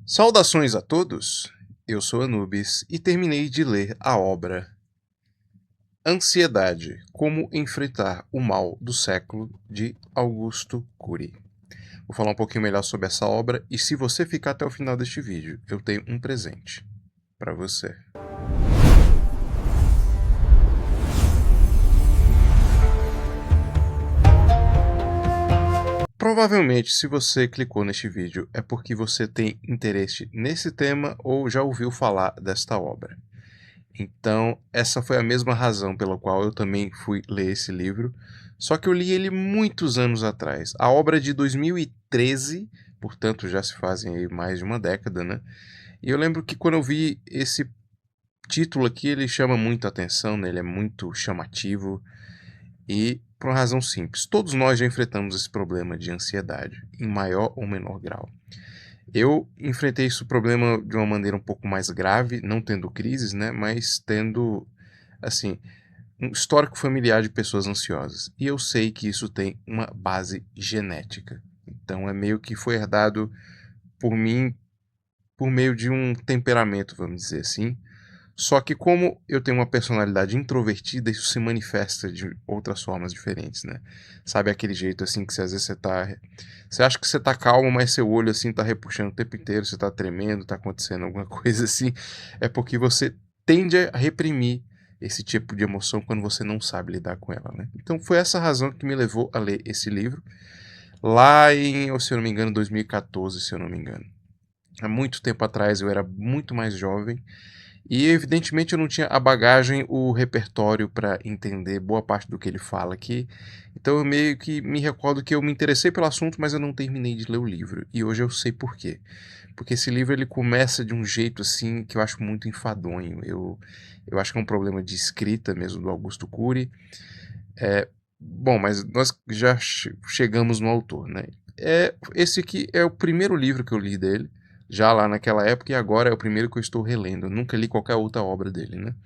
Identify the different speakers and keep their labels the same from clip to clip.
Speaker 1: Saudações a todos, eu sou Anubis e terminei de ler a obra Ansiedade, Como Enfrentar o Mal do Século, de Augusto Cury. Vou falar um pouquinho melhor sobre essa obra e se você ficar até o final deste vídeo, eu tenho um presente para você. Provavelmente, se você clicou neste vídeo, é porque você tem interesse nesse tema ou já ouviu falar desta obra. Então, essa foi a mesma razão pela qual eu também fui ler esse livro, só que eu li ele muitos anos atrás. A obra é de 2013, portanto já se fazem aí mais de uma década, né? E eu lembro que quando eu vi esse título aqui, ele chama muito a atenção, né? Ele é muito chamativo e por uma razão simples. Todos nós já enfrentamos esse problema de ansiedade, em maior ou menor grau. Eu enfrentei esse problema de uma maneira um pouco mais grave, não tendo crises, né, mas tendo, assim, um histórico familiar de pessoas ansiosas. E eu sei que isso tem uma base genética. Então é meio que foi herdado por mim por meio de um temperamento, vamos dizer assim. Só que como eu tenho uma personalidade introvertida, isso se manifesta de outras formas diferentes, né? Sabe aquele jeito assim que às vezes você acha que você tá calmo, mas seu olho assim tá repuxando o tempo inteiro, você tá tremendo, tá acontecendo alguma coisa assim, é porque você tende a reprimir esse tipo de emoção quando você não sabe lidar com ela, né? Então foi essa razão que me levou a ler esse livro lá em, se eu não me engano, 2014, se eu não me engano. Há muito tempo atrás eu era muito mais jovem e evidentemente eu não tinha a bagagem, o repertório para entender boa parte do que ele fala aqui. Então eu meio que me recordo que eu me interessei pelo assunto, mas eu não terminei de ler o livro. E hoje eu sei por quê. Porque esse livro ele começa de um jeito assim que eu acho muito enfadonho. Eu acho que é um problema de escrita mesmo do Augusto Cury. Bom, mas nós já chegamos no autor, né? Esse aqui é o primeiro livro que eu li dele, já lá naquela época, e agora é o primeiro que eu estou relendo. Eu nunca li qualquer outra obra dele, né?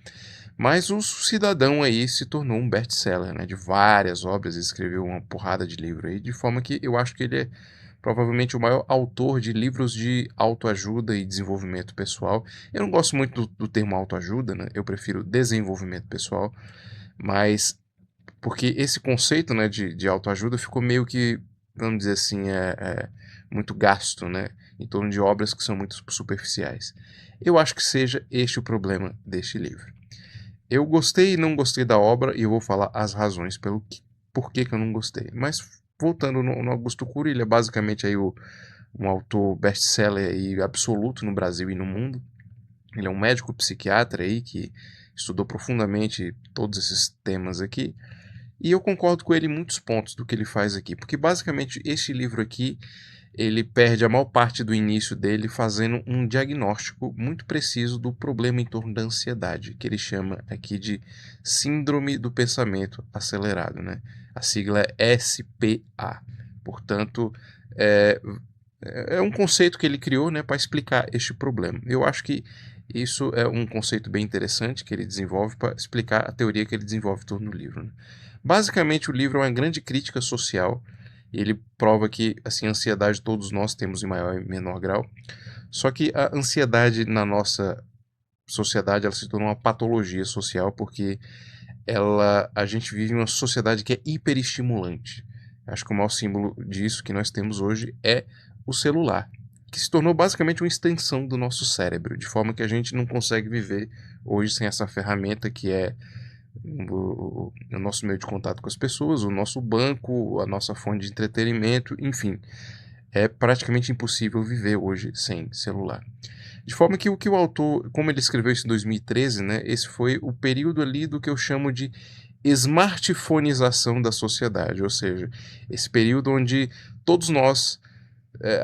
Speaker 1: Mas o Cidadão aí se tornou um best-seller, né? De várias obras, ele escreveu uma porrada de livro aí, de forma que eu acho que ele é provavelmente o maior autor de livros de autoajuda e desenvolvimento pessoal. Eu não gosto muito do termo autoajuda, né? Eu prefiro desenvolvimento pessoal, mas porque esse conceito, né, de autoajuda ficou meio que, vamos dizer assim, muito gasto, né, em torno de obras que são muito superficiais. Eu acho que seja este o problema deste livro. Eu gostei e não gostei da obra e eu vou falar as razões por que eu não gostei. Mas voltando no Augusto Cury, ele é basicamente aí um autor best-seller aí absoluto no Brasil e no mundo. Ele é um médico psiquiatra aí que estudou profundamente todos esses temas aqui. E eu concordo com ele em muitos pontos do que ele faz aqui, porque basicamente este livro aqui, ele perde a maior parte do início dele fazendo um diagnóstico muito preciso do problema em torno da ansiedade, que ele chama aqui de Síndrome do Pensamento Acelerado, né? A sigla é SPA. Portanto, é, é um conceito que ele criou, né, para explicar este problema. Eu acho que isso é um conceito bem interessante que ele desenvolve para explicar a teoria que ele desenvolve em torno do livro, né? Basicamente, o livro é uma grande crítica social. Ele prova que assim, a ansiedade todos nós temos em maior e menor grau. Só que a ansiedade na nossa sociedade ela se tornou uma patologia social porque a gente vive em uma sociedade que é hiperestimulante. Acho que o maior símbolo disso que nós temos hoje é o celular, que se tornou basicamente uma extensão do nosso cérebro, de forma que a gente não consegue viver hoje sem essa ferramenta que é o nosso meio de contato com as pessoas, o nosso banco, a nossa fonte de entretenimento, enfim. É praticamente impossível viver hoje sem celular. De forma que o autor, como ele escreveu isso em 2013, né, esse foi o período ali do que eu chamo de smartphonização da sociedade, ou seja, esse período onde todos nós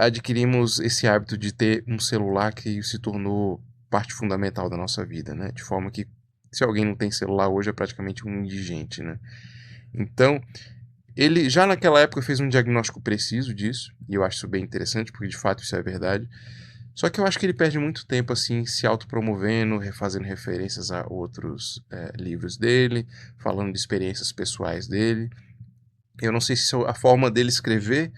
Speaker 1: adquirimos esse hábito de ter um celular que se tornou parte fundamental da nossa vida, né? De forma que se alguém não tem celular hoje é praticamente um indigente, né? Então, ele já naquela época fez um diagnóstico preciso disso, e eu acho isso bem interessante, porque de fato isso é verdade. Só que eu acho que ele perde muito tempo assim se autopromovendo, fazendo referências a outros livros dele, falando de experiências pessoais dele. Eu não sei se a forma dele escrever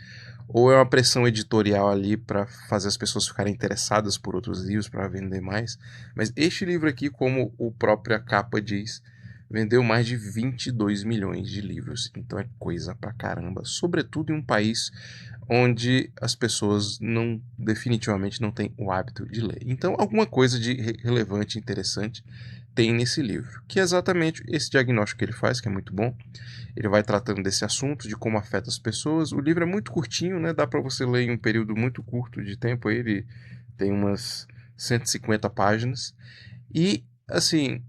Speaker 1: ou é uma pressão editorial ali para fazer as pessoas ficarem interessadas por outros livros para vender mais. Mas este livro aqui, como o própria capa diz, vendeu mais de 22 milhões de livros. Então é coisa pra caramba, sobretudo em um país onde as pessoas definitivamente não têm o hábito de ler. Então alguma coisa de relevante, interessante tem nesse livro, que é exatamente esse diagnóstico que ele faz, que é muito bom. Ele vai tratando desse assunto, de como afeta as pessoas. O livro é muito curtinho, né? Dá para você ler em um período muito curto de tempo. Ele tem umas 150 páginas. E, assim,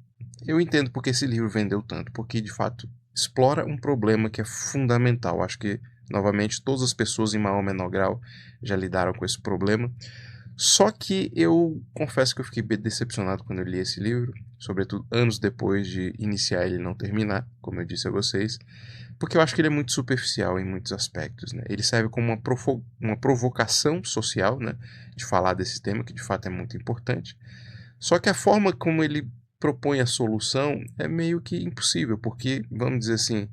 Speaker 1: eu entendo porque esse livro vendeu tanto, porque de fato explora um problema que é fundamental. Acho que, novamente, todas as pessoas em maior ou menor grau já lidaram com esse problema. Só que eu confesso que eu fiquei bem decepcionado quando eu li esse livro, sobretudo anos depois de iniciar ele e não terminar, como eu disse a vocês, porque eu acho que ele é muito superficial em muitos aspectos, né? Ele serve como uma provocação social, né, de falar desse tema, que de fato é muito importante. Só que a forma como ele propõe a solução é meio que impossível, porque, vamos dizer assim,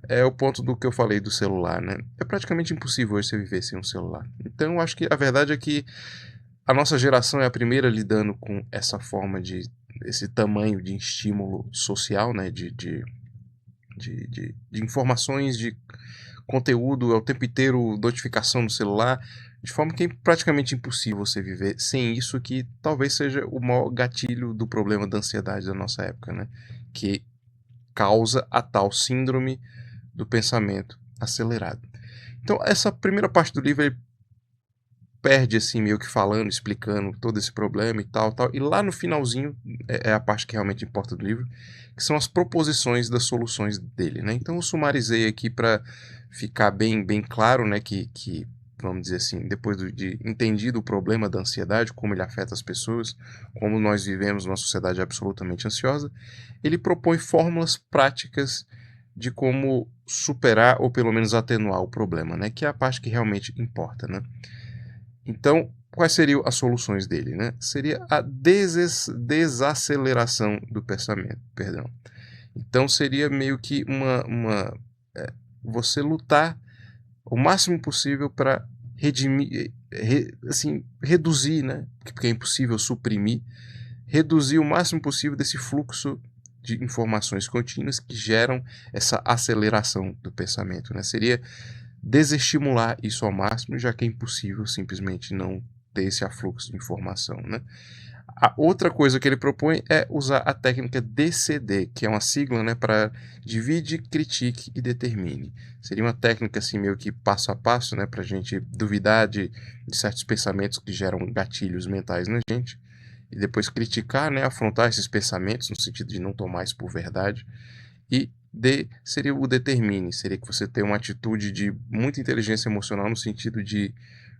Speaker 1: é o ponto do que eu falei do celular, né? É praticamente impossível hoje você viver sem um celular. Então, eu acho que a verdade é que a nossa geração é a primeira lidando com essa forma esse tamanho de estímulo social, né? De informações, de conteúdo, é o tempo inteiro notificação no celular, de forma que é praticamente impossível você viver sem isso, que talvez seja o maior gatilho do problema da ansiedade da nossa época, né? Que causa a tal síndrome do pensamento acelerado. Então, essa primeira parte do livro ele perde assim meio que falando, explicando todo esse problema e tal, tal. E lá no finalzinho é a parte que realmente importa do livro, que são as proposições das soluções dele, né? Então eu sumarizei aqui para ficar bem claro, né, que vamos dizer assim, depois de entendido o problema da ansiedade, como ele afeta as pessoas, como nós vivemos numa sociedade absolutamente ansiosa, ele propõe fórmulas práticas de como superar ou pelo menos atenuar o problema, né? Que é a parte que realmente importa, né? Então, quais seriam as soluções dele, né? Seria a desaceleração do pensamento, perdão. Então, seria meio que você lutar o máximo possível para reduzir, né? Porque é impossível suprimir, reduzir o máximo possível desse fluxo de informações contínuas que geram essa aceleração do pensamento, né? Seria desestimular isso ao máximo, já que é impossível simplesmente não ter esse afluxo de informação, né? A outra coisa que ele propõe é usar a técnica DCD, que é uma sigla, né, para divide, critique e determine. Seria uma técnica assim meio que passo a passo, né, para a gente duvidar de certos pensamentos que geram gatilhos mentais na gente e depois criticar, né, afrontar esses pensamentos no sentido de não tomar isso por verdade. E D seria o determine, seria que você tem uma atitude de muita inteligência emocional no sentido de,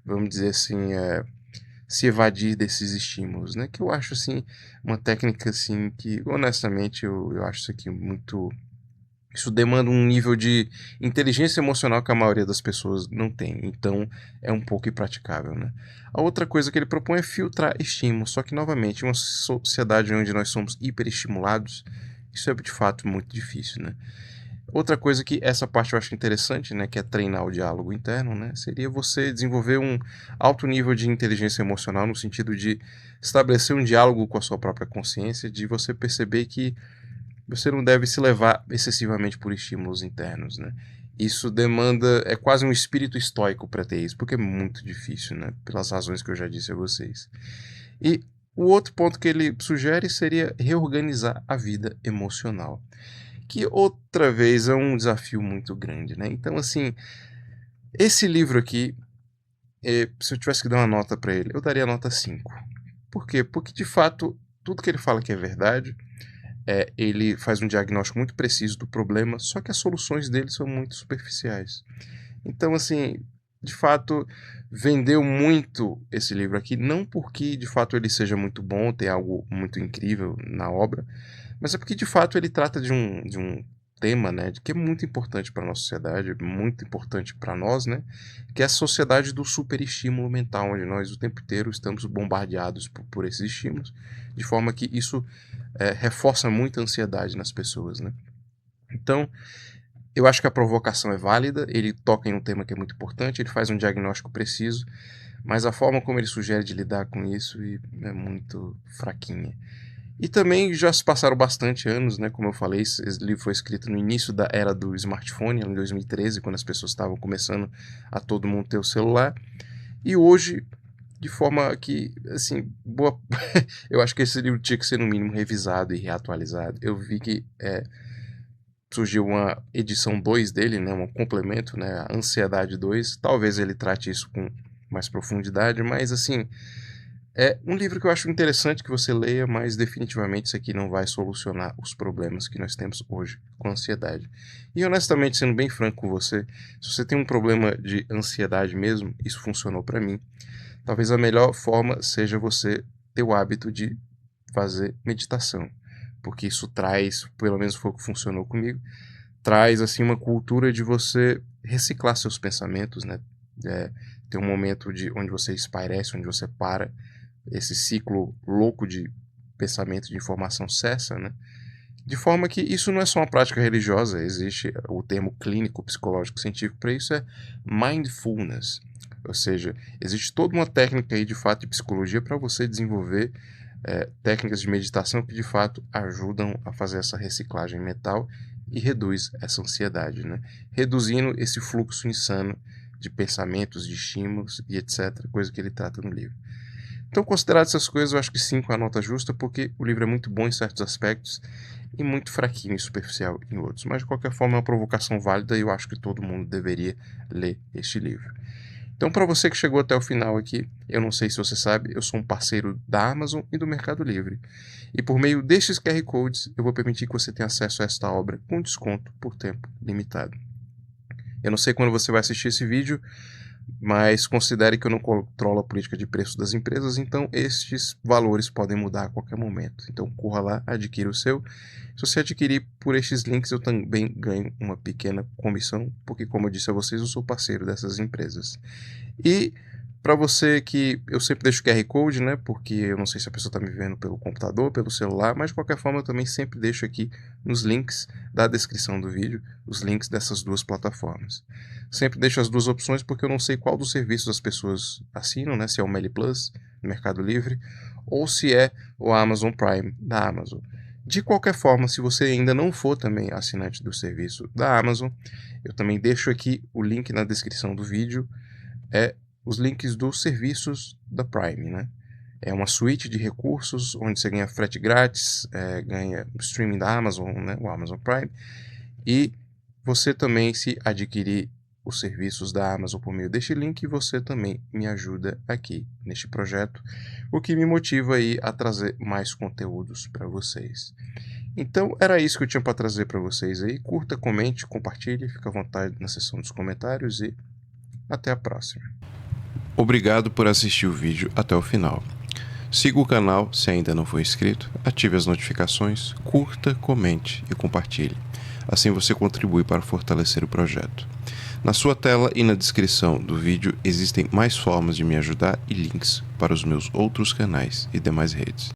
Speaker 1: vamos dizer assim, se evadir desses estímulos, né? Que eu acho, assim, uma técnica, assim, que, honestamente, eu acho isso aqui muito... Isso demanda um nível de inteligência emocional que a maioria das pessoas não tem, então é um pouco impraticável, né? A outra coisa que ele propõe é filtrar estímulos, só que, novamente, em uma sociedade onde nós somos hiperestimulados, isso é de fato muito difícil, né? Outra coisa que essa parte eu acho interessante, né, que é treinar o diálogo interno, né, seria você desenvolver um alto nível de inteligência emocional no sentido de estabelecer um diálogo com a sua própria consciência, de você perceber que você não deve se levar excessivamente por estímulos internos, né? Isso demanda, é quase um espírito estoico para ter isso, porque é muito difícil, né, pelas razões que eu já disse a vocês. E o outro ponto que ele sugere seria reorganizar a vida emocional, que outra vez é um desafio muito grande, né? Então, assim, esse livro aqui, se eu tivesse que dar uma nota para ele, eu daria nota 5. Por quê? Porque, de fato, tudo que ele fala que é verdade, ele faz um diagnóstico muito preciso do problema, só que as soluções dele são muito superficiais. Então, assim, de fato, vendeu muito esse livro aqui, não porque, de fato, ele seja muito bom, tem algo muito incrível na obra, mas é porque, de fato, ele trata de um tema, né, que é muito importante para a nossa sociedade, muito importante para nós, né, que é a sociedade do superestímulo mental, onde nós o tempo inteiro estamos bombardeados por esses estímulos, de forma que isso reforça muito a ansiedade nas pessoas, né. Então, Eu acho que a provocação é válida, ele toca em um tema que é muito importante, ele faz um diagnóstico preciso, mas a forma como ele sugere de lidar com isso é muito fraquinha. E também já se passaram bastante anos, né? Como eu falei, esse livro foi escrito no início da era do smartphone, em 2013, quando as pessoas estavam começando a todo mundo ter o celular. E hoje, de forma que, assim, boa... eu acho que esse livro tinha que ser, no mínimo, revisado e reatualizado. Eu vi que surgiu uma edição 2 dele, né? Um complemento, né? A Ansiedade 2. Talvez ele trate isso com mais profundidade, mas, assim... É um livro que eu acho interessante que você leia, mas definitivamente isso aqui não vai solucionar os problemas que nós temos hoje com a ansiedade. E honestamente, sendo bem franco com você, se você tem um problema de ansiedade mesmo, isso funcionou para mim. Talvez a melhor forma seja você ter o hábito de fazer meditação, porque isso traz, pelo menos foi o que funcionou comigo, traz assim uma cultura de você reciclar seus pensamentos, né? Ter um momento onde você espairece, onde você para, esse ciclo louco de pensamento, de informação cessa, né? De forma que isso não é só uma prática religiosa, existe o termo clínico, psicológico, científico para isso, é mindfulness. Ou seja, existe toda uma técnica aí de fato de psicologia para você desenvolver técnicas de meditação que de fato ajudam a fazer essa reciclagem mental e reduz essa ansiedade, né? Reduzindo esse fluxo insano de pensamentos, de estímulos e etc., coisa que ele trata no livro. Então, considerado essas coisas, eu acho que 5 é a nota justa, porque o livro é muito bom em certos aspectos e muito fraquinho e superficial em outros. Mas, de qualquer forma, é uma provocação válida e eu acho que todo mundo deveria ler este livro. Então, para você que chegou até o final aqui, eu não sei se você sabe, eu sou um parceiro da Amazon e do Mercado Livre. E por meio destes QR Codes, eu vou permitir que você tenha acesso a esta obra com desconto por tempo limitado. Eu não sei quando você vai assistir esse vídeo, mas considere que eu não controlo a política de preço das empresas, então estes valores podem mudar a qualquer momento. Então corra lá, adquira o seu. Se você adquirir por estes links, eu também ganho uma pequena comissão, porque como eu disse a vocês, eu sou parceiro dessas empresas. E para você que eu sempre deixo o QR Code, né? Porque eu não sei se a pessoa está me vendo pelo computador, pelo celular, mas de qualquer forma eu também sempre deixo aqui nos links da descrição do vídeo, os links dessas duas plataformas. Sempre deixo as duas opções porque eu não sei qual dos serviços as pessoas assinam, né? Se é o Meli Plus, do Mercado Livre, ou se é o Amazon Prime, da Amazon. De qualquer forma, se você ainda não for também assinante do serviço da Amazon, eu também deixo aqui o link na descrição do vídeo, os links dos serviços da Prime, né? É uma suíte de recursos onde você ganha frete grátis, ganha streaming da Amazon, né? O Amazon Prime, e você também, se adquirir os serviços da Amazon por meio deste link, você também me ajuda aqui neste projeto, o que me motiva aí a trazer mais conteúdos para vocês. Então era isso que eu tinha para trazer para vocês aí. Curta, comente, compartilhe, fica à vontade na seção dos comentários e até a próxima. Obrigado por assistir o vídeo até o final. Siga o canal se ainda não for inscrito, ative as notificações, curta, comente e compartilhe. Assim você contribui para fortalecer o projeto. Na sua tela e na descrição do vídeo existem mais formas de me ajudar e links para os meus outros canais e demais redes.